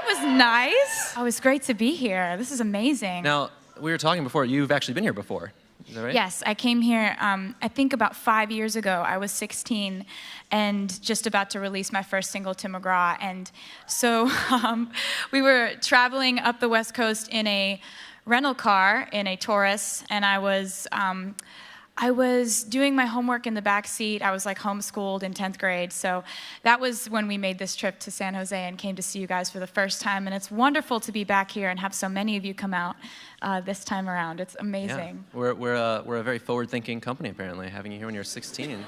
that was nice. Oh, it was great to be here. This is amazing. Now, we were talking before, you've actually been here before. Is that right? Yes, I came here, I think about 5 years ago. I was 16 and just about to release my first single, Tim McGraw. And so we were traveling up the West Coast in a rental car, in a Taurus, and I was doing my homework in the back seat. I was like homeschooled in 10th grade. So that was when we made this trip to San Jose and came to see you guys for the first time. And it's wonderful to be back here and have so many of you come out this time around. It's amazing. Yeah. We're a very forward-thinking company, apparently, having you here when you're 16.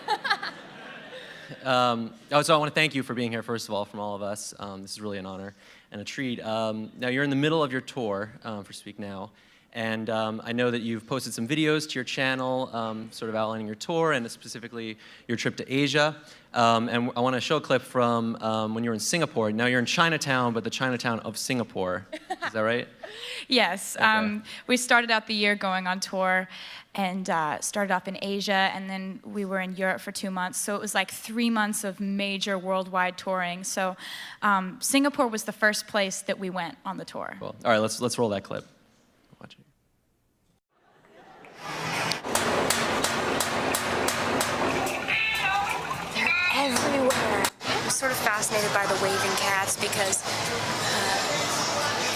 So I want to thank you for being here, first of all, from all of us. This is really an honor and a treat. Now, you're in the middle of your tour for Speak Now. And I know that you've posted some videos to your channel, sort of outlining your tour and specifically your trip to Asia. And I want to show a clip from when you were in Singapore. Now you're in Chinatown, but the Chinatown of Singapore. Is that right? Yes. Okay. We started out the year going on tour and started off in Asia, and then we were in Europe for 2 months. So it was like 3 months of major worldwide touring. So Singapore was the first place that we went on the tour. Cool. All right, let's roll that clip. Watch it. Everywhere. I'm sort of fascinated by the waving cats because,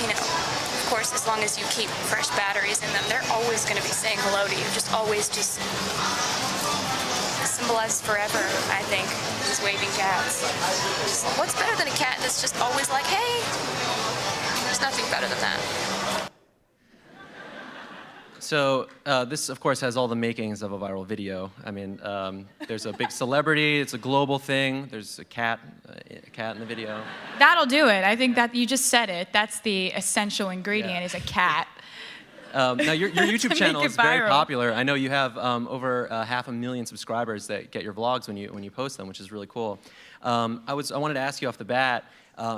of course, as long as you keep fresh batteries in them, they're always going to be saying hello to you. Just always just symbolizes forever, I think, these waving cats. What's better than a cat that's just always like, hey? There's nothing better than that. So this, of course, has all the makings of a viral video. I mean, there's a big celebrity. It's a global thing. There's a cat in the video. That'll do it. I think that you just said it. That's the essential ingredient, is a cat. Now, your YouTube channel is very viral. popular. I know you have over 500,000 subscribers that get your vlogs when you post them, which is really cool. I wanted to ask you off the bat,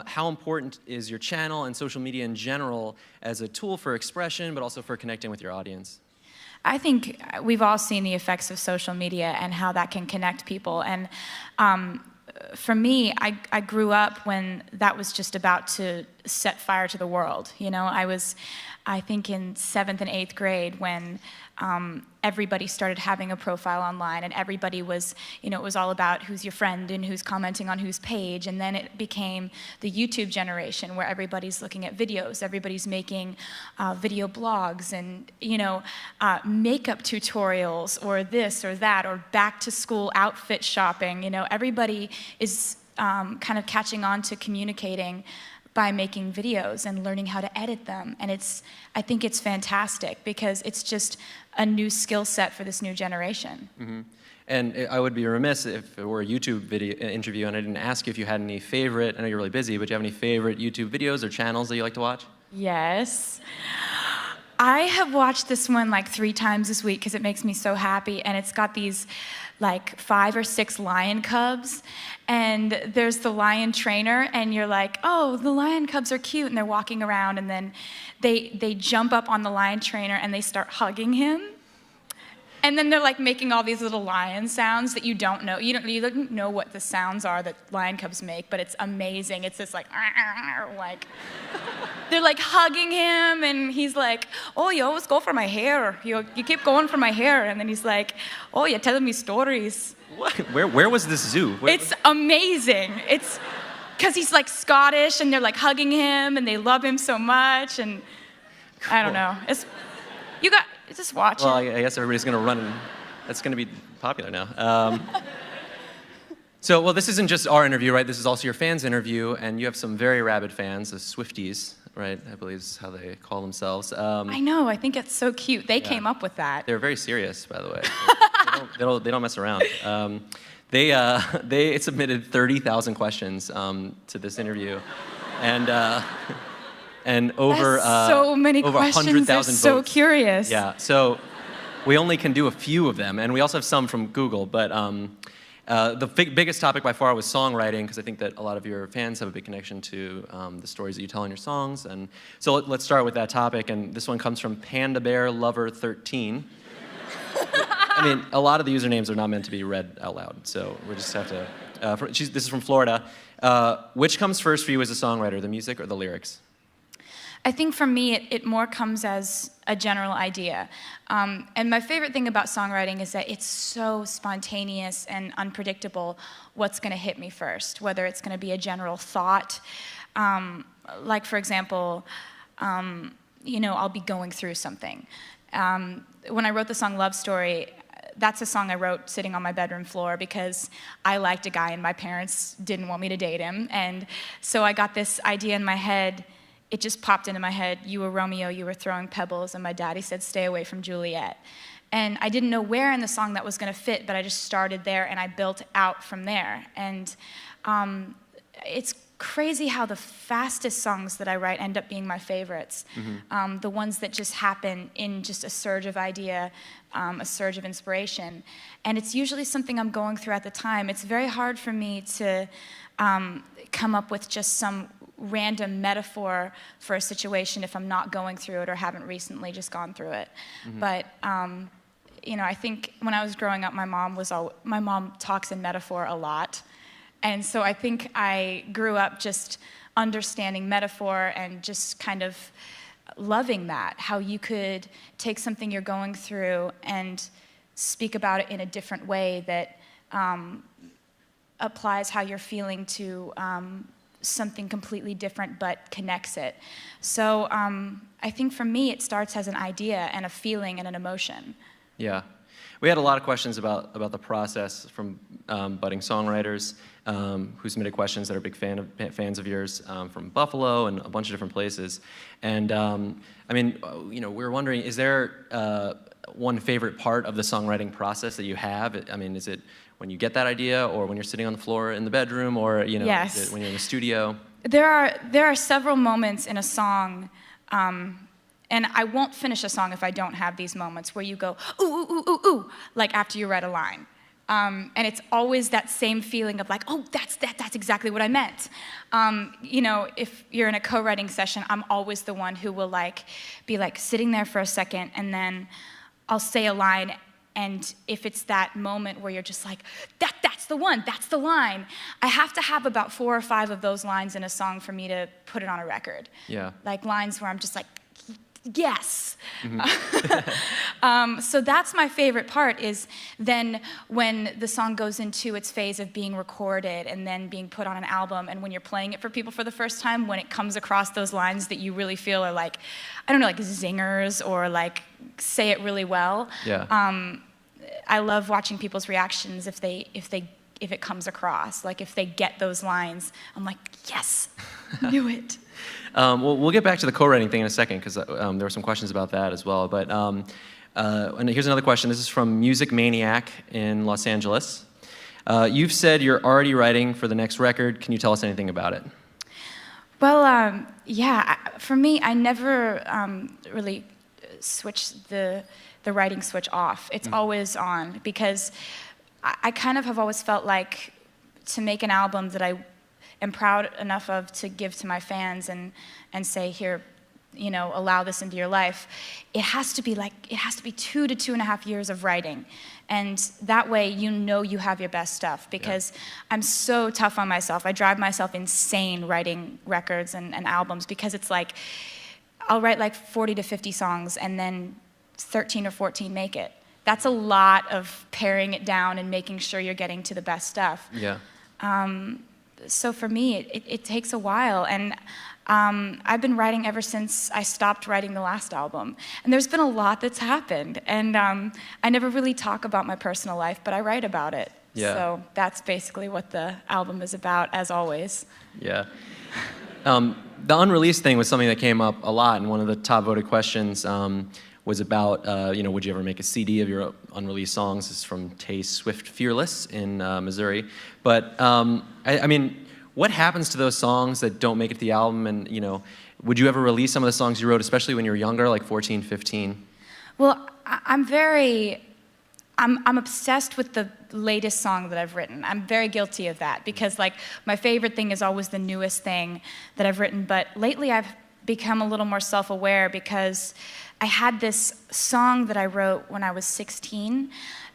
how important is your channel and social media in general as a tool for expression, but also for connecting with your audience? I think we've all seen the effects of social media and how that can connect people. And for me, I grew up when that was just about to set fire to the world. You know, I was, I think, in 7th and 8th grade when everybody started having a profile online, and everybody was, it was all about who's your friend and who's commenting on whose page. And then it became the YouTube generation, where everybody's looking at videos, everybody's making video blogs and, makeup tutorials or this or that, or back to school outfit shopping. Everybody is kind of catching on to communicating by making videos and learning how to edit them. And I think it's fantastic because it's just a new skill set for this new generation. Mm-hmm. And I would be remiss if it were a YouTube video interview and I didn't ask you if you had any favorite, I know you're really busy, but do you have any favorite YouTube videos or channels that you like to watch? Yes. I have watched this one like 3 times this week because it makes me so happy, and it's got these like 5 or 6 lion cubs, and there's the lion trainer, and you're like, oh, the lion cubs are cute, and they're walking around, and then they jump up on the lion trainer and they start hugging him. And then they're like making all these little lion sounds that you don't know. You don't know what the sounds are that lion cubs make, but it's amazing. It's this like they're like hugging him, and he's like, oh, you always go for my hair. You keep going for my hair. And then he's like, oh, you're telling me stories. What? Where was this zoo? It's amazing. It's because he's like Scottish, and they're like hugging him, and they love him so much, and I don't know. Just watch it. Well, I guess everybody's going to run, and that's going to be popular now. Well, this isn't just our interview, right? This is also your fans' interview, and you have some very rabid fans, the Swifties, right? I believe is how they call themselves. I know. I think it's so cute. They came up with that. They're very serious, by the way. They don't mess around. They submitted 30,000 questions to this interview, and over so many over questions. 100,000 They're so votes. curious. Yeah, so we only can do a few of them, and we also have some from Google. But the biggest topic by far was songwriting, because I think that a lot of your fans have a big connection to the stories that you tell in your songs. And so let's start with that topic. And this one comes from Panda Bear Lover 13. I mean, a lot of the usernames are not meant to be read out loud, so we just have to. This is from Florida. Which comes first for you as a songwriter, the music or the lyrics? I think for me, it more comes as a general idea. And my favorite thing about songwriting is that it's so spontaneous and unpredictable what's going to hit me first, whether it's going to be a general thought. Like, for example, I'll be going through something. When I wrote the song Love Story, that's a song I wrote sitting on my bedroom floor because I liked a guy and my parents didn't want me to date him. And so I got this idea in my head. It just popped into my head. You were Romeo, you were throwing pebbles, and my daddy said, stay away from Juliet. And I didn't know where in the song that was going to fit, but I just started there and I built out from there. And it's crazy how the fastest songs that I write end up being my favorites. Mm-hmm. The ones that just happen in just a surge of idea, a surge of inspiration. And it's usually something I'm going through at the time. It's very hard for me to come up with just some random metaphor for a situation if I'm not going through it or haven't recently just gone through it. Mm-hmm. But I think when I was growing up, my mom talks in metaphor a lot. And so I think I grew up just understanding metaphor and just kind of loving that, how you could take something you're going through and speak about it in a different way that applies how you're feeling to something completely different but connects it. So I think for me, it starts as an idea and a feeling and an emotion. Yeah. We had a lot of questions about the process from budding songwriters who submitted questions that are big fans of yours from Buffalo and a bunch of different places. And we were wondering, is there one favorite part of the songwriting process that you have? I mean, is it when you get that idea, or when you're sitting on the floor in the bedroom, or Yes. Is it when you're in the studio? There are several moments in a song. And I won't finish a song if I don't have these moments where you go, ooh, ooh, ooh, ooh, ooh, like after you read a line. And it's always that same feeling of like, oh, that's exactly what I meant. If you're in a co-writing session, I'm always the one who will be sitting there for a second, and then I'll say a line, and if it's that moment where you're just like, that's the one, that's the line, I have to have about 4 or 5 of those lines in a song for me to put it on a record. Yeah. Like lines where I'm just like, yes. Mm-hmm. So that's my favorite part, is then when the song goes into its phase of being recorded and then being put on an album, and when you're playing it for people for the first time, when it comes across those lines that you really feel are like zingers or say it really well. Yeah. I love watching people's reactions if it comes across, if they get those lines. I'm like, yes, knew it. Well, we'll get back to the co-writing thing in a second, because there were some questions about that as well. But and here's another question. This is from Music Maniac in Los Angeles. You've said you're already writing for the next record. Can you tell us anything about it? Well, for me, I never really switched the writing switch off. It's always on, because I kind of have always felt like to make an album that I am proud enough of to give to my fans and say, here, allow this into your life, it has to be 2 to 2.5 years of writing. And that way you have your best stuff, because I'm so tough on myself. I drive myself insane writing records and albums, because it's like I'll write 40 to 50 songs and then 13 or 14 make it. That's a lot of paring it down and making sure you're getting to the best stuff. Yeah. So for me, it takes a while, and I've been writing ever since I stopped writing the last album. And there's been a lot that's happened, and I never really talk about my personal life, but I write about it. Yeah. So that's basically what the album is about, as always. Yeah. The unreleased thing was something that came up a lot, and one of the top voted questions was about, would you ever make a CD of your unreleased songs? This is from Tay Swift Fearless in Missouri. But, I mean, what happens to those songs that don't make it to the album? And, would you ever release some of the songs you wrote, especially when you were younger, like 14, 15? Well, I'm obsessed with the latest song that I've written. I'm very guilty of that, because, my favorite thing is always the newest thing that I've written. But lately I've become a little more self-aware, because I had this song that I wrote when I was 16,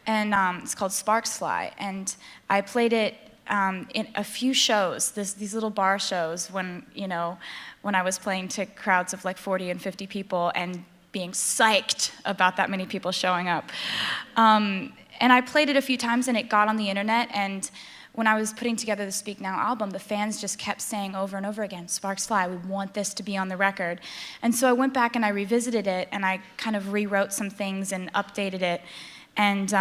and it's called Sparks Fly, and I played it in a few shows, these little bar shows when, when I was playing to crowds of like 40 and 50 people and being psyched about that many people showing up. And I played it a few times and it got on the internet, and when I was putting together the Speak Now album, the fans just kept saying over and over again, "Sparks Fly, we want this to be on the record." And so I went back and I revisited it, and I kind of rewrote some things and updated it. And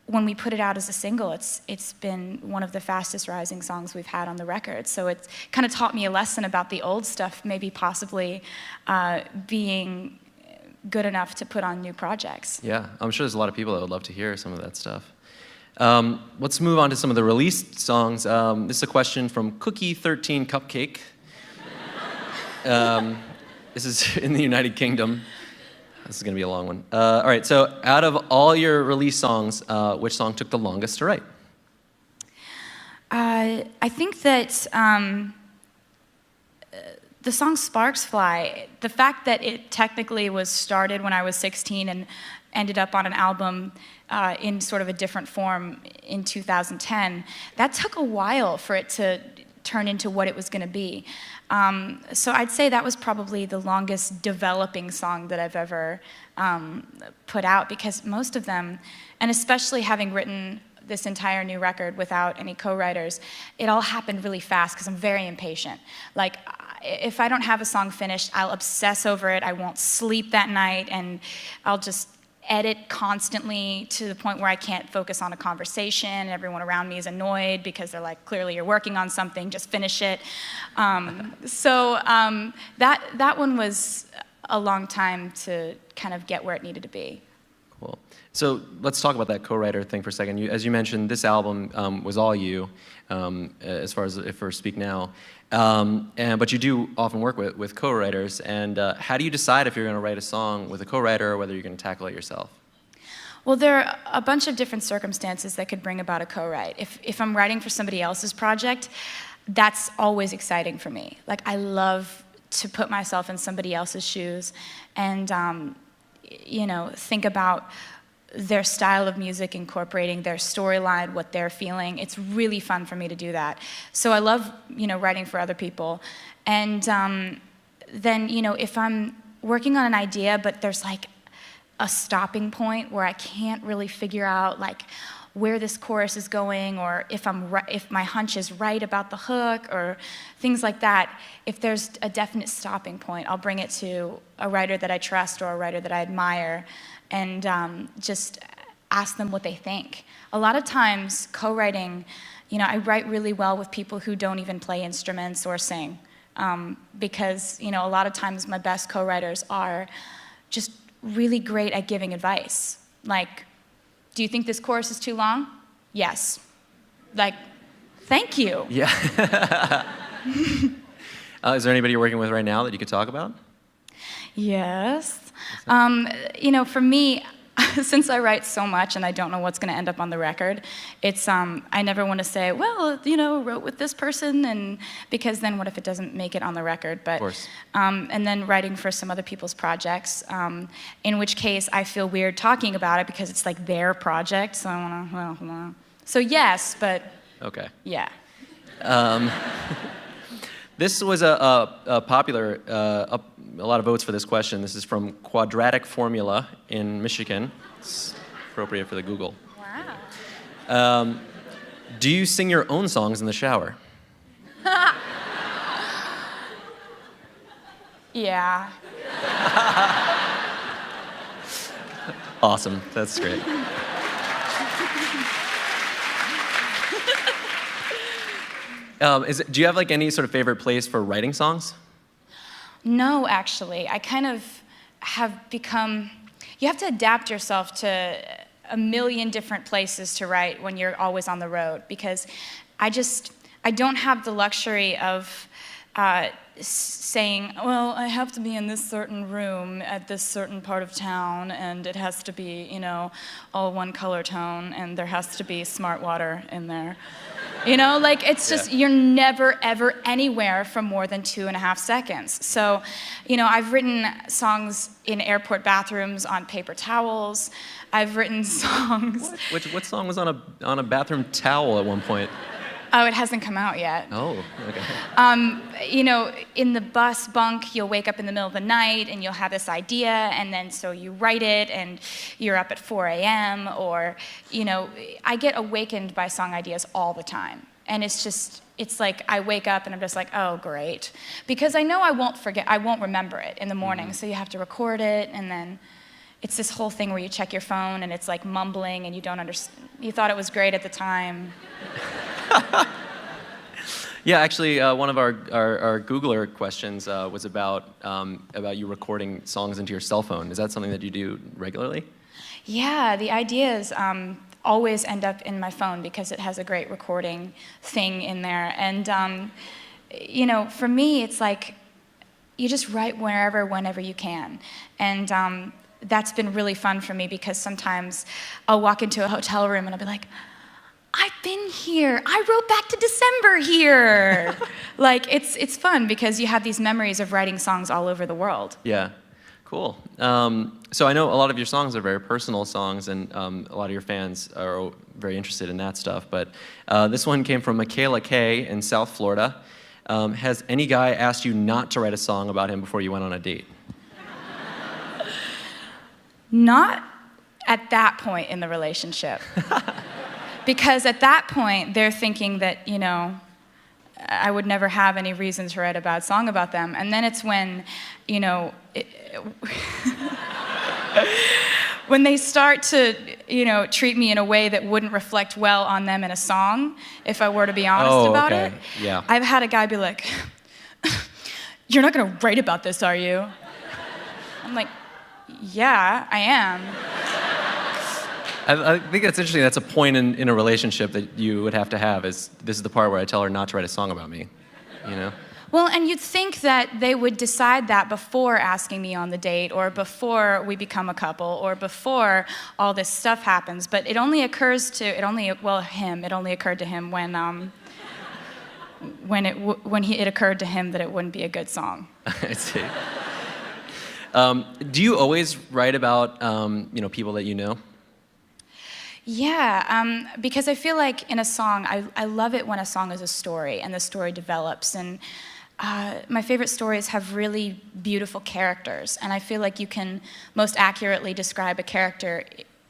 when we put it out as a single, it's been one of the fastest rising songs we've had on the record. So it's kind of taught me a lesson about the old stuff, maybe possibly being good enough to put on new projects. Yeah, I'm sure there's a lot of people that would love to hear some of that stuff. Let's move on to some of the released songs. This is a question from Cookie13 Cupcake. This is in the United Kingdom. This is going to be a long one. All right, so out of all your released songs, which song took the longest to write? I think that the song Sparks Fly, the fact that it technically was started when I was 16 and ended up on an album in sort of a different form in 2010, that took a while for it to turn into what it was going to be. So I'd say that was probably the longest developing song that I've ever put out, because most of them, and especially having written this entire new record without any co-writers, it all happened really fast because I'm very impatient. Like, if I don't have a song finished, I'll obsess over it, I won't sleep that night, and I'll just edit constantly to the point where I can't focus on a conversation, and everyone around me is annoyed because they're like, clearly you're working on something, just finish it. That one was a long time to kind of get where it needed to be. Cool. So let's talk about that co-writer thing for a second. As you mentioned, this album was all you, as far as for Speak Now. But you do often work with co-writers, and how do you decide if you're going to write a song with a co-writer or whether you're going to tackle it yourself? Well, there are a bunch of different circumstances that could bring about a co-write. If I'm writing for somebody else's project, that's always exciting for me. Like, I love to put myself in somebody else's shoes and think about their style of music, incorporating their storyline, what they're feeling. It's really fun for me to do that. So I love, writing for other people. And then, if I'm working on an idea, but there's like a stopping point where I can't really figure out like where this chorus is going, or if my hunch is right about the hook, or things like that, if there's a definite stopping point, I'll bring it to a writer that I trust or a writer that I admire, and just ask them what they think. A lot of times, co-writing, I write really well with people who don't even play instruments or sing, because, a lot of times my best co-writers are just really great at giving advice. Like, do you think this chorus is too long? Yes. Like, thank you. Yeah. Is there anybody you're working with right now that you could talk about? Yes. For me, since I write so much and I don't know what's going to end up on the record, it's I never want to say, well, wrote with this person, and because then what if it doesn't make it on the record? But of course. And then writing for some other people's projects, in which case I feel weird talking about it because it's like their project. So I want to, so yes, but okay. Yeah. This was a popular, a lot of votes for this question. This is from Quadratic Formula in Michigan. It's appropriate for the Google. Wow. Do you sing your own songs in the shower? Yeah. Awesome. That's great. Do you have like any sort of favorite place for writing songs? No, actually. I kind of have become, you have to adapt yourself to a million different places to write when you're always on the road, because I don't have the luxury of saying, well, I have to be in this certain room at this certain part of town, and it has to be, you know, all one color tone, and there has to be smart water in there. You know, like, it's just, you're never, ever anywhere for more than 2.5 seconds. So, you know, I've written songs in airport bathrooms on paper towels. I've written songs. What song was on a bathroom towel at one point? Oh, it hasn't come out yet. Oh, okay. You know, in the bus bunk, you'll wake up in the middle of the night and you'll have this idea, and then so you write it, and you're up at 4 a.m. Or, you know, I get awakened by song ideas all the time. And it's just, it's like I wake up and I'm just like, oh, great. Because I know I won't remember it in the morning, so you have to record it, and then it's this whole thing where you check your phone and it's like mumbling and you don't understand. You thought it was great at the time. Yeah, actually, one of our Googler questions was about you recording songs into your cell phone. Is that something that you do regularly? Yeah, the ideas always end up in my phone because it has a great recording thing in there. And, you know, for me, it's like you just write wherever, whenever you can. And that's been really fun for me because sometimes I'll walk into a hotel room and I'll be like, I've been here. I wrote back to December here. Like, it's fun because you have these memories of writing songs all over the world. Yeah, cool. So I know a lot of your songs are very personal songs, and a lot of your fans are very interested in that stuff. But this one came from Michaela K. in South Florida. Has any guy asked you not to write a song about him before you went on a date? Not at that point in the relationship. Because at that point, they're thinking that, you know, I would never have any reason to write a bad song about them. And then it's when, you know, when they start to, you know, treat me in a way that wouldn't reflect well on them in a song, if I were to be honest about it. Yeah. I've had a guy be like, you're not going to write about this, are you? I'm like, yeah, I am. I think that's interesting. That's a point in a relationship that you would have to have, is this is the part where I tell her not to write a song about me, you know? Well, and you'd think that they would decide that before asking me on the date, or before we become a couple, or before all this stuff happens. But it only occurs to, it only occurred to him when it occurred to him that it wouldn't be a good song. I see. Do you always write about, you know, people that you know? Yeah, because I feel like in a song, I love it when a song is a story and the story develops. And my favorite stories have really beautiful characters, and I feel like you can most accurately describe a character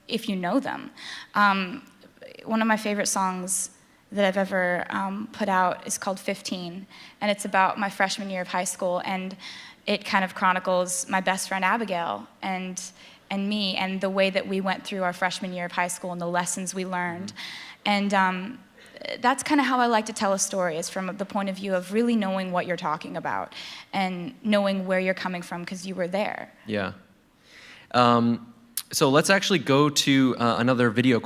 if you know them. One of my favorite songs that I've ever put out is called 15, and it's about my freshman year of high school, and it kind of chronicles my best friend Abigail and me, and the way that we went through our freshman year of high school and the lessons we learned. And that's kind of how I like to tell a story, is from the point of view of really knowing what you're talking about and knowing where you're coming from because you were there. Yeah. So let's actually go to another video,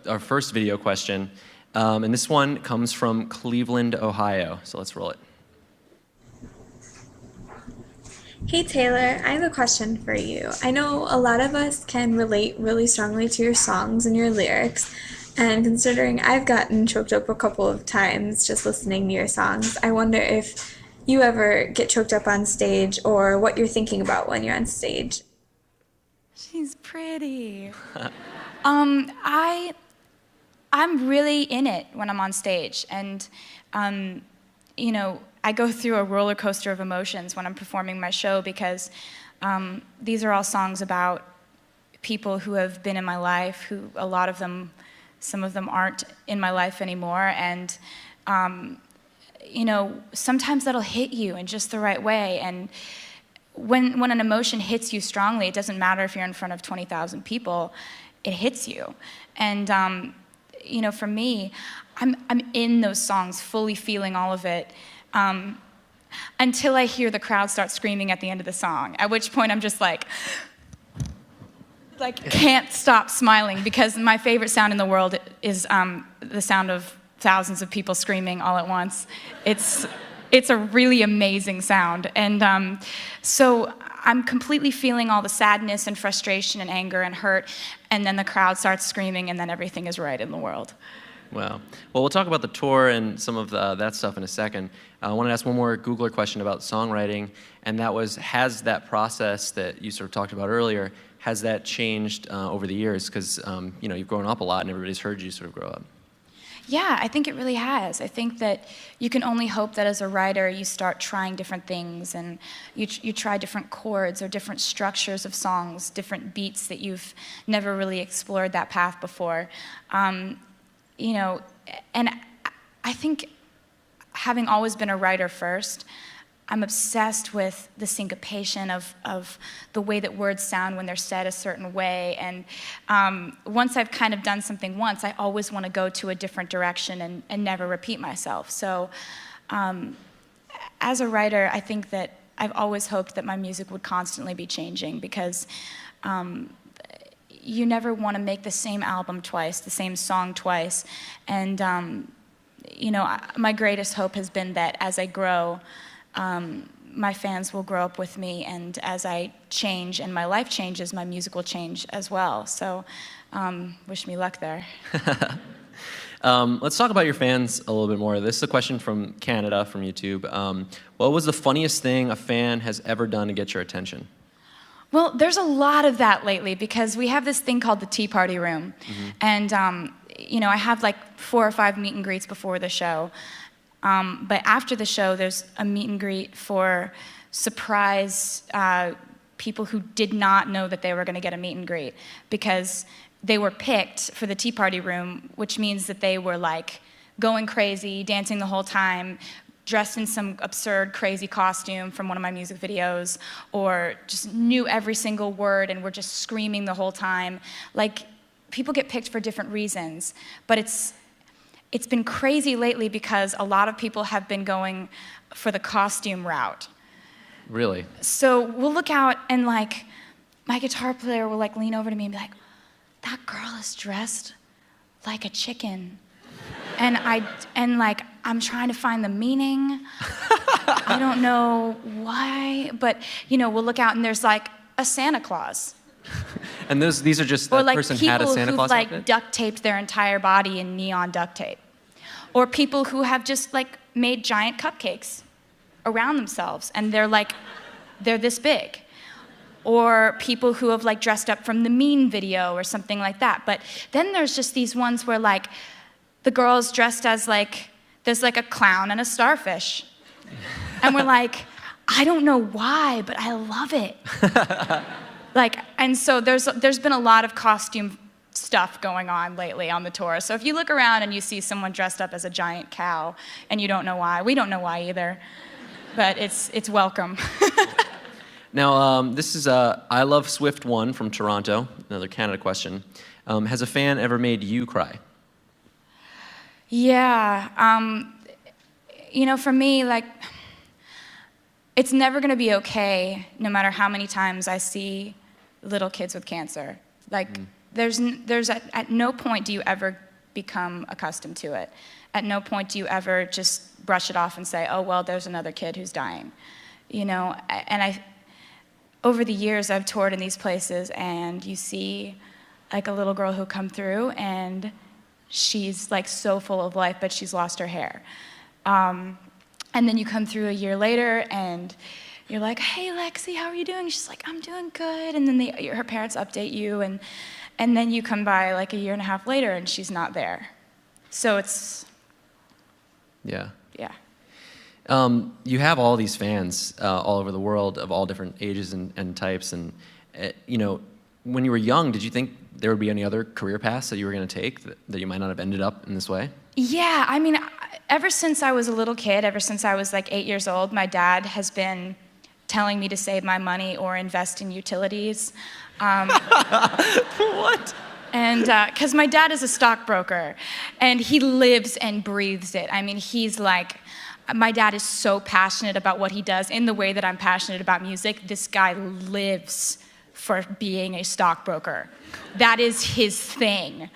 our first video question. And this one comes from Cleveland, Ohio. So let's roll it. Hey Taylor, I have a question for you. I know a lot of us can relate really strongly to your songs and your lyrics, and considering I've gotten choked up a couple of times just listening to your songs, I wonder if you ever get choked up on stage, or what you're thinking about when you're on stage. She's pretty. I'm really in it when I'm on stage, and you know, I go through a roller coaster of emotions when I'm performing my show, because these are all songs about people who have been in my life, who a lot of them, some of them aren't in my life anymore, and you know, sometimes that'll hit you in just the right way. And when an emotion hits you strongly, it doesn't matter if you're in front of 20,000 people, it hits you. And you know, for me, I'm in those songs, fully feeling all of it, until I hear the crowd start screaming at the end of the song, at which point I'm just like can't stop smiling, because my favorite sound in the world is the sound of thousands of people screaming all at once. It's It's a really amazing sound. And so I'm completely feeling all the sadness and frustration and anger and hurt, and then the crowd starts screaming, and then everything is right in the world. Wow. Well, we'll talk about the tour and some of that stuff in a second. I want to ask one more Googler question about songwriting, and that was, has that process that you sort of talked about earlier, has that changed over the years? Because you've grown up a lot, and everybody's heard you sort of grow up. Yeah, I think it really has. I think that you can only hope that as a writer you start trying different things, and you try different chords or different structures of songs, different beats that you've never really explored that path before. And I think, having always been a writer first, I'm obsessed with the syncopation of the way that words sound when they're said a certain way. And once I've kind of done something once, I always want to go to a different direction and never repeat myself. So as a writer, I think that I've always hoped that my music would constantly be changing, because you never want to make the same album twice, the same song twice. And my greatest hope has been that as I grow, my fans will grow up with me, and as I change and my life changes, my music will change as well. So wish me luck there. Let's talk about your fans a little bit more. This is a question from Canada, from YouTube. What was the funniest thing a fan has ever done to get your attention? Well, there's a lot of that lately, because we have this thing called the Tea Party Room. Mm-hmm. And, I have like 4 or 5 meet and greets before the show. But after the show, there's a meet and greet for surprise people who did not know that they were going to get a meet and greet, because they were picked for the Tea Party Room, which means that they were like going crazy, dancing the whole time, dressed in some absurd, crazy costume from one of my music videos, or just knew every single word and were just screaming the whole time. Like, people get picked for different reasons, but it's been crazy lately because a lot of people have been going for the costume route. Really? So we'll look out, and like, my guitar player will like lean over to me and be like, "That girl is dressed like a chicken." And I'm trying to find the meaning. I don't know why, but we'll look out and there's like a Santa Claus. And these are just, that person had a Santa Claus outfit? Or like people who've like duct taped their entire body in neon duct tape. Or people who have just like made giant cupcakes around themselves, and they're this big. Or people who have like dressed up from the Mean video or something like that. But then there's just these ones where like the girl's dressed as like, there's like a clown and a starfish. And we're like, I don't know why, but I love it. And so there's been a lot of costume stuff going on lately on the tour. So if you look around and you see someone dressed up as a giant cow and you don't know why, we don't know why either, but it's welcome. Now, this is I Love Swift 1 from Toronto, another Canada question. Has a fan ever made you cry? Yeah, for me, like, it's never gonna be okay no matter how many times I see little kids with cancer. Like, there's at no point do you ever become accustomed to it. At no point do you ever just brush it off and say, oh, well, there's another kid who's dying. And over the years, I've toured in these places, and you see like a little girl who come through, and she's like so full of life, but she's lost her hair. And then you come through a year later, and you're like, hey, Lexi, how are you doing? She's like, I'm doing good. And then her parents update you, and then you come by like a year and a half later, and she's not there. So it's... Yeah. Yeah. You have all these fans all over the world of all different ages and types. And, when you were young, did you think there would be any other career paths that you were going to take that you might not have ended up in this way? Yeah, I mean, ever since I was a little kid, ever since I was like 8 years old, my dad has been telling me to save my money or invest in utilities. What? And because my dad is a stockbroker, and he lives and breathes it. I mean, he's like, my dad is so passionate about what he does in the way that I'm passionate about music. This guy lives for being a stockbroker. That is his thing.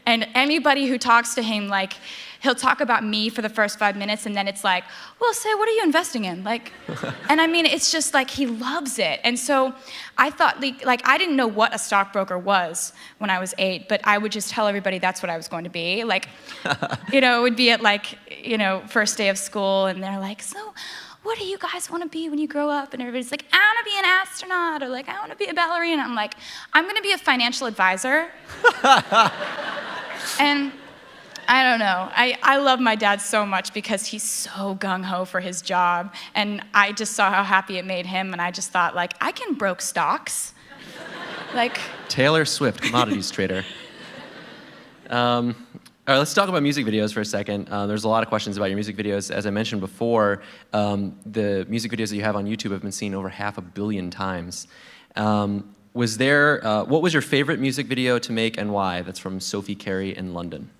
And anybody who talks to him, like, he'll talk about me for the first 5 minutes, and then it's like, well, say, what are you investing in? Like, and I mean, it's just like he loves it. And so I thought, like I didn't know what a stockbroker was when I was 8, but I would just tell everybody that's what I was going to be. Like, you know, it would be at like, you know, first day of school, and they're like, so what do you guys want to be when you grow up? And everybody's like, I want to be an astronaut, or like, I want to be a ballerina. I'm like, I'm going to be a financial advisor. And I don't know. I love my dad so much because he's so gung-ho for his job. And I just saw how happy it made him, and I just thought, like, I can broke stocks. Like, Taylor Swift, commodities trader. All right, let's talk about music videos for a second. There's a lot of questions about your music videos. As I mentioned before, the music videos that you have on YouTube have been seen over 500 million times. What was your favorite music video to make and why? That's from Sophie Carey in London.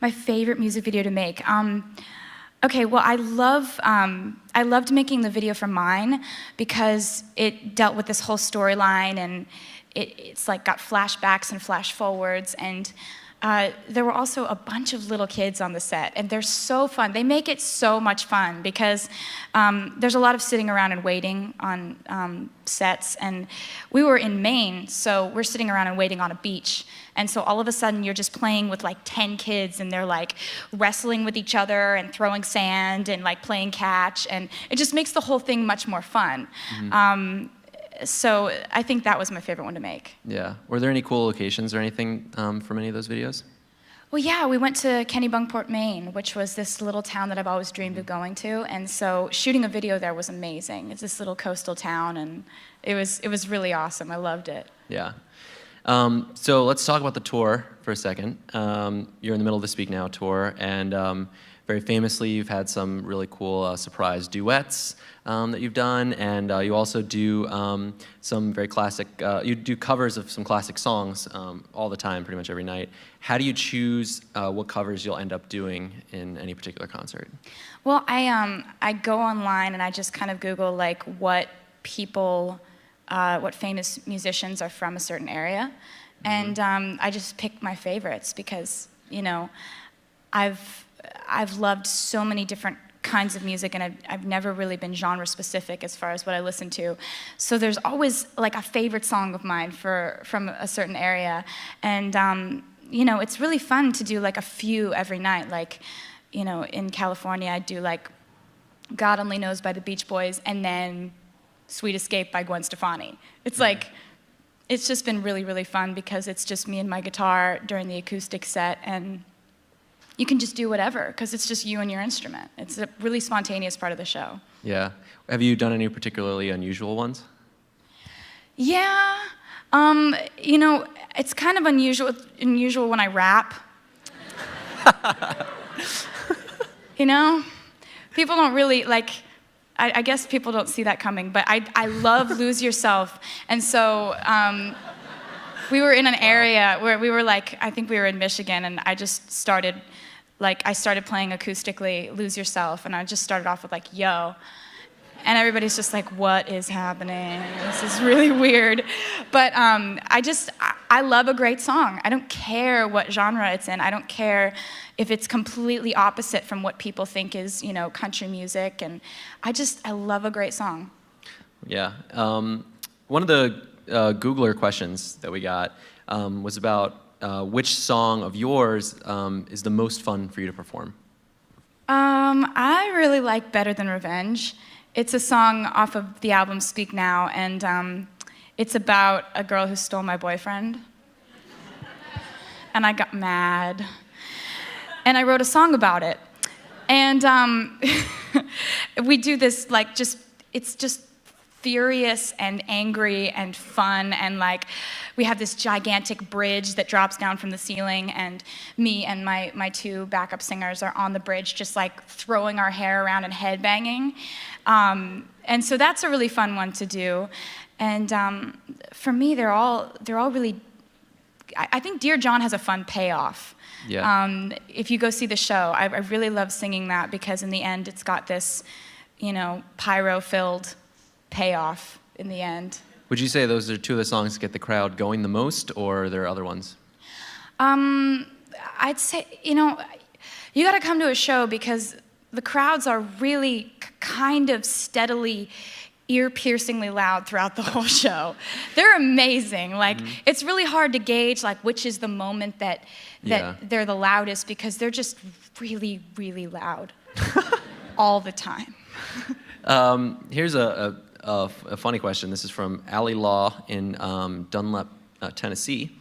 my favorite music video to make. Okay, well, I loved making the video for Mine because it dealt with this whole storyline, and it's like got flashbacks and flash forwards, and there were also a bunch of little kids on the set, and they're so fun. They make it so much fun because there's a lot of sitting around and waiting on sets, and we were in Maine, so we're sitting around and waiting on a beach, and so all of a sudden you're just playing with like 10 kids, and they're like wrestling with each other and throwing sand and like playing catch, and it just makes the whole thing much more fun. Mm-hmm. So I think that was my favorite one to make. Yeah. Were there any cool locations or anything from any of those videos? Well, yeah, we went to Kennebunkport, Maine, which was this little town that I've always dreamed of going to, and so shooting a video there was amazing. It's this little coastal town, and it was really awesome. I loved it. Yeah. So let's talk about the tour for a second. You're in the middle of the Speak Now tour, and very famously, you've had some really cool surprise duets that you've done, and you also do some very classic, you do covers of some classic songs all the time, pretty much every night. How do you choose what covers you'll end up doing in any particular concert? Well, I go online and I just kind of Google like what famous musicians are from a certain area, and I just pick my favorites because, you know, I've loved so many different kinds of music, and I've never really been genre specific as far as what I listen to. So there's always like a favorite song of mine from a certain area, and you know, it's really fun to do like a few every night. Like, you know, in California, I do like God Only Knows by the Beach Boys, and then Sweet Escape by Gwen Stefani. It's like, it's just been really, really fun because it's just me and my guitar during the acoustic set, and you can just do whatever because it's just you and your instrument. It's a really spontaneous part of the show. Yeah. Have you done any particularly unusual ones? Yeah. You know, it's kind of unusual when I rap. You know? People don't really, like, I guess people don't see that coming, but I love Lose Yourself. And so we were in an area where we were like, I think we were in Michigan, and I just started, like, I started playing acoustically Lose Yourself, and I just started off with like, yo. And everybody's just like, what is happening? This is really weird. But I love a great song. I don't care what genre it's in. I don't care if it's completely opposite from what people think is, you know, country music. And I love a great song. Yeah. One of the Googler questions that we got was about which song of yours is the most fun for you to perform? I really like Better Than Revenge. It's a song off of the album Speak Now, and it's about a girl who stole my boyfriend. And I got mad. And I wrote a song about it. And we do this, like, it's just furious and angry and fun, and like we have this gigantic bridge that drops down from the ceiling, and me and my two backup singers are on the bridge just like throwing our hair around and headbanging. And so that's a really fun one to do. And for me, they're all really, I think Dear John has a fun payoff. Yeah. If you go see the show, I really love singing that because in the end it's got this, you know, pyro-filled payoff in the end. Would you say those are two of the songs that get the crowd going the most, or are there other ones? I'd say, you know, you got to come to a show because the crowds are really kind of steadily ear-piercingly loud throughout the whole show. They're amazing. Like, it's really hard to gauge, like, which is the moment that they're the loudest, because they're just really, really loud all the time. Here's a funny question. This is from Allie Law in Dunlap, Tennessee.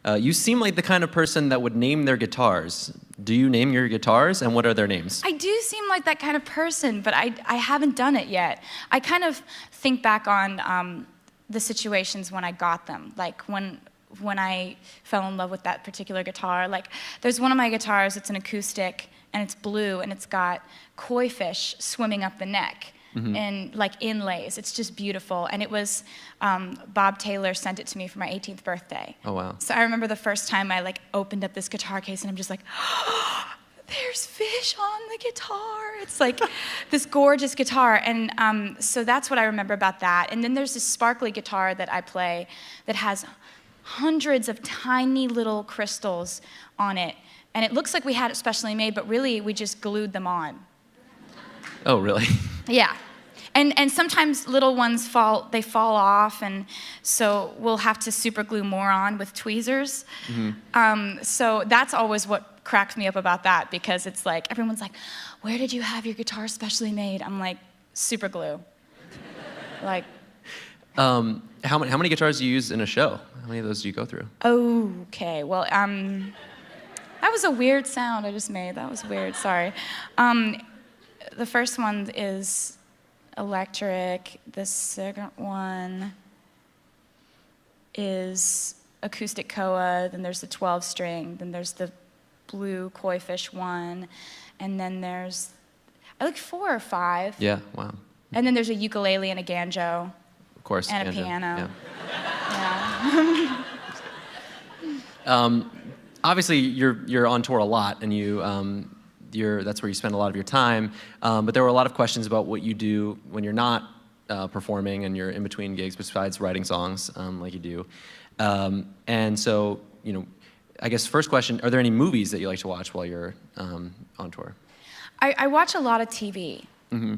You seem like the kind of person that would name their guitars. Do you name your guitars, and what are their names? I do seem like that kind of person, but I haven't done it yet. I kind of think back on the situations when I got them, like when I fell in love with that particular guitar. Like, there's one of my guitars, it's an acoustic, and it's blue, and it's got koi fish swimming up the neck. And like inlays. It's just beautiful. And it was, Bob Taylor sent it to me for my 18th birthday. Oh, wow. So I remember the first time I like opened up this guitar case and I'm just like, oh, there's fish on the guitar. It's like this gorgeous guitar. And so that's what I remember about that. And then there's this sparkly guitar that I play that has hundreds of tiny little crystals on it. And it looks like we had it specially made, but really we just glued them on. Oh, really? Yeah. And sometimes little ones fall off, and so we'll have to super glue more on with tweezers. So that's always what cracks me up about that, because it's like, everyone's like, where did you have your guitar specially made? I'm like, super glue. Like. How many guitars do you use in a show? How many of those do you go through? Okay, well, that was a weird sound I just made. That was weird, sorry. The first one is electric. The second one is acoustic koa. Then there's the 12-string. Then there's the blue koi fish one. And then there's, I think 4 or 5. Yeah, wow. And then there's a ukulele and a banjo. Of course. And banjo. a piano. Yeah. Obviously, you're on tour a lot, and that's where you spend a lot of your time. But there were a lot of questions about what you do when you're not performing and you're in between gigs, besides writing songs like you do. And so, I guess first question: are there any movies that you like to watch while you're on tour? I watch a lot of TV,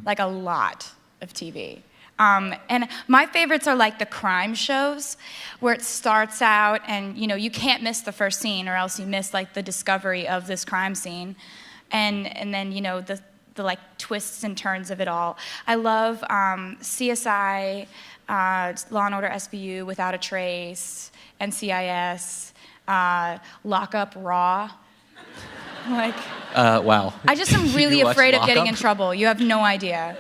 like a lot of TV. And my favorites are like the crime shows, where it starts out and you can't miss the first scene, or else you miss like the discovery of this crime scene, and then the like twists and turns of it all. I love CSI, Law and Order SVU, Without a Trace, NCIS, Lock Up Raw. Like. Wow. I just am really afraid of getting Up? in trouble. You have no idea.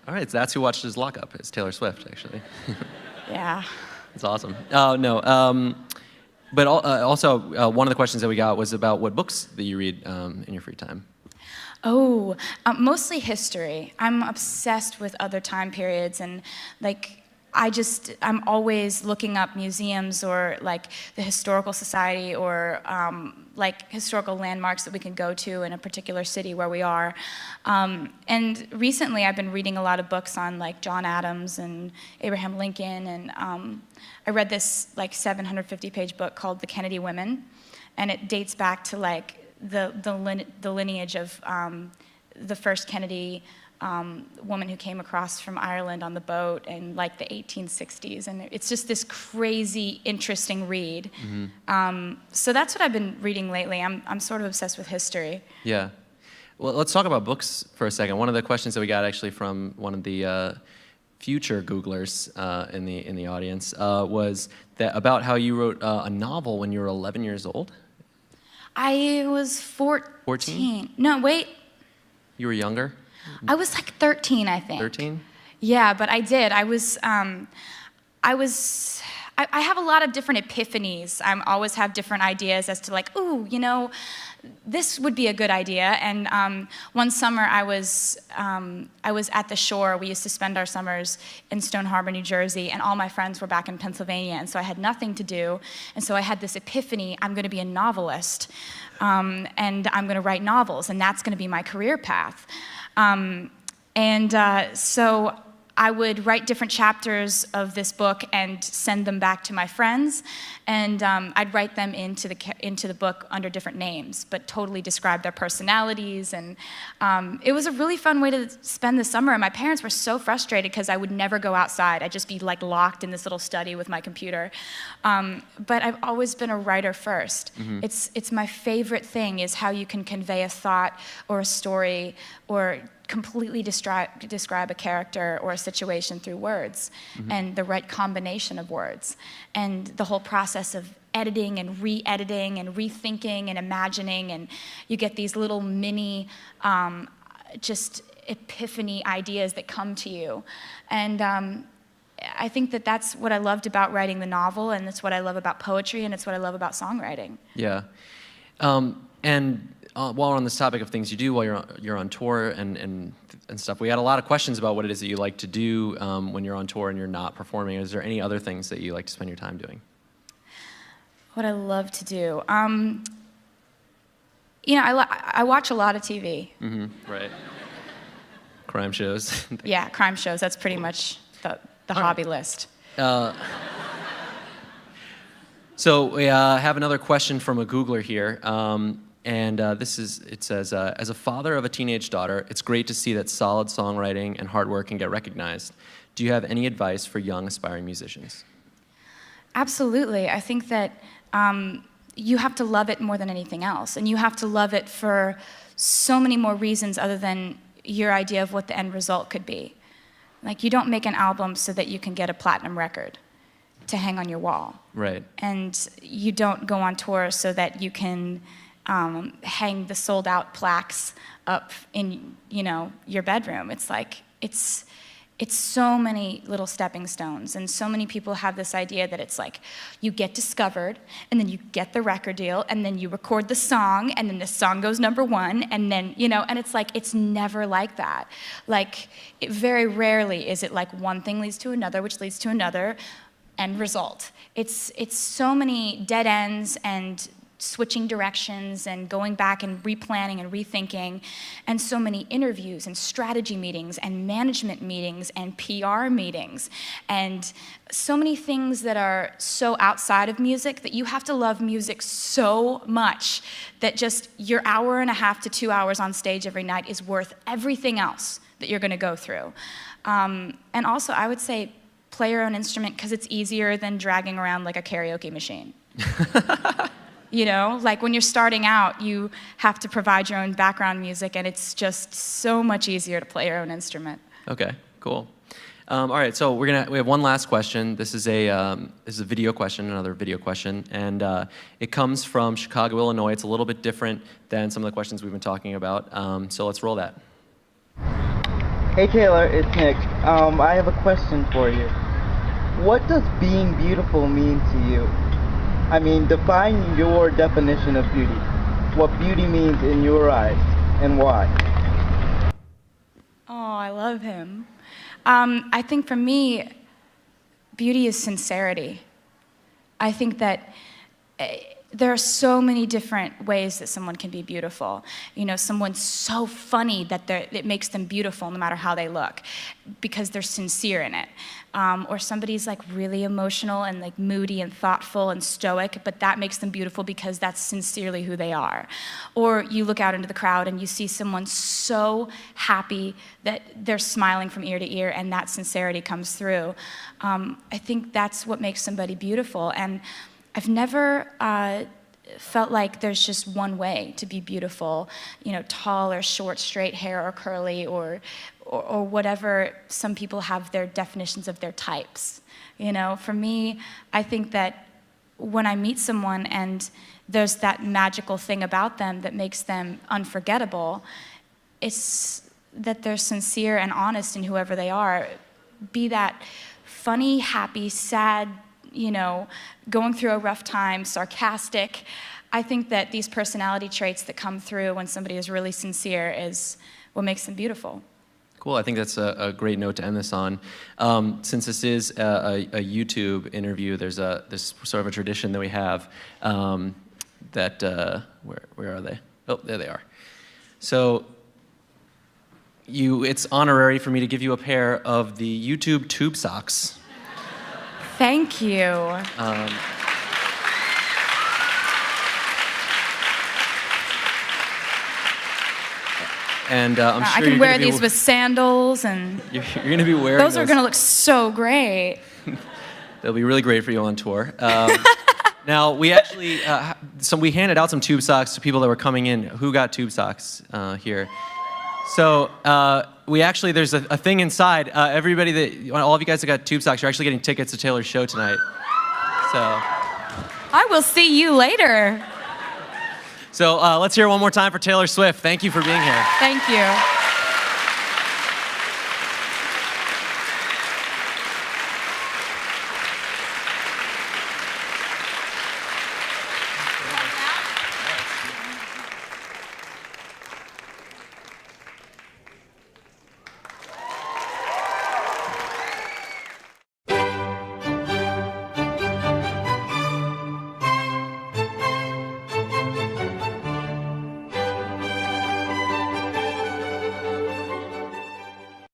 All right, so that's who watches Lock Up. It's Taylor Swift, actually. Yeah. That's awesome. Oh, no. But also, one of the questions that we got was about what books that you read in your free time. Oh, mostly history. I'm obsessed with other time periods, and like, I'm always looking up museums or like the Historical Society, or like historical landmarks that we can go to in a particular city where we are. And recently I've been reading a lot of books on like John Adams and Abraham Lincoln, and I read this like 750-page book called The Kennedy Women, and it dates back to like the lineage of the first Kennedy woman who came across from Ireland on the boat in like the 1860s, and it's just this crazy, interesting read. So that's what I've been reading lately. I'm sort of obsessed with history. Yeah. Well, let's talk about books for a second. One of the questions that we got actually from one of the future Googlers in the audience was that about how you wrote a novel when you were 11 years old. I was 14. No, wait. You were younger? I was like 13, I think. 13? Yeah, but I did. I have a lot of different epiphanies. I always have different ideas as to like, ooh, this would be a good idea. And one summer I was at the shore. We used to spend our summers in Stone Harbor, New Jersey, and all my friends were back in Pennsylvania, and so I had nothing to do. And so I had this epiphany: I'm going to be a novelist, and I'm going to write novels, and that's going to be my career path. So I would write different chapters of this book and send them back to my friends, and I'd write them into the book under different names, but totally describe their personalities, and it was a really fun way to spend the summer. And my parents were so frustrated because I would never go outside. I'd just be like locked in this little study with my computer. But I've always been a writer first. Mm-hmm. It's my favorite thing is how you can convey a thought or a story or completely describe a character or a situation through words, mm-hmm. and the right combination of words, and the whole process of editing and re-editing and rethinking and imagining, and you get these little mini just epiphany ideas that come to you. And I think that that's what I loved about writing the novel, and it's what I love about poetry, and it's what I love about songwriting. Yeah. While we're on this topic of things you do while you're on tour and stuff, we had a lot of questions about what it is that you like to do when you're on tour and you're not performing. Is there any other things that you like to spend your time doing? What I love to do? You know, I watch a lot of TV. Mm-hmm. Right. Crime shows. Yeah, crime shows. That's pretty much the hobby list. So we have another question from a Googler here. It says, as a father of a teenage daughter, it's great to see that solid songwriting and hard work can get recognized. Do you have any advice for young aspiring musicians? Absolutely. I think that you have to love it more than anything else, and you have to love it for so many more reasons other than your idea of what the end result could be. Like, you don't make an album so that you can get a platinum record to hang on your wall. Right. And you don't go on tour so that you can hang the sold-out plaques up in, you know, your bedroom. It's like, it's so many little stepping stones, and so many people have this idea that it's like, you get discovered, and then you get the record deal, and then you record the song, and then the song goes #1, and then, you know, and it's like, it's never like that. Like, very rarely is it like one thing leads to another, which leads to another end result. It's so many dead ends and switching directions and going back and replanning and rethinking, and so many interviews and strategy meetings and management meetings and PR meetings, and so many things that are so outside of music that you have to love music so much that just your hour and a half to 2 hours on stage every night is worth everything else that you're going to go through. And also, I would say play your own instrument because it's easier than dragging around like a karaoke machine. You know, like when you're starting out, you have to provide your own background music, and it's just so much easier to play your own instrument. Okay, cool. All right, so we have one last question. This is a video question, another video question, and it comes from Chicago, Illinois. It's a little bit different than some of the questions we've been talking about. So let's roll that. Hey Taylor, it's Nick. I have a question for you. What does being beautiful mean to you? I mean, define your definition of beauty. What beauty means in your eyes, and why? Oh, I love him. I think for me, beauty is sincerity. I think that there are so many different ways that someone can be beautiful. You know, someone's so funny that it makes them beautiful no matter how they look, because they're sincere in it. Or somebody's like really emotional and like moody and thoughtful and stoic, but that makes them beautiful because that's sincerely who they are. Or you look out into the crowd and you see someone so happy that they're smiling from ear to ear, and that sincerity comes through. I think that's what makes somebody beautiful. And I've never felt like there's just one way to be beautiful, you know, tall or short, straight hair or curly, or whatever. Some people have their definitions of their types. You know, for me, I think that when I meet someone and there's that magical thing about them that makes them unforgettable, it's that they're sincere and honest in whoever they are. Be that funny, happy, sad, you know, going through a rough time, sarcastic. I think that these personality traits that come through when somebody is really sincere is what makes them beautiful. Cool. I think that's a great note to end this on. Since this is a YouTube interview, there's sort of a tradition that we have that where are they? Oh, there they are. So it's honorary for me to give you a pair of the YouTube tube socks. Thank you. And I'm sure I can wear these with sandals, and you're going to be wearing those are going to look so great. They'll be really great for you on tour. Now, we actually, we handed out some tube socks to people that were coming in. Who got tube socks here? So we actually, there's a thing inside. Everybody all of you guys that got tube socks, you're actually getting tickets to Taylor's show tonight. So. I will see you later. So let's hear it one more time for Taylor Swift. Thank you for being here. Thank you.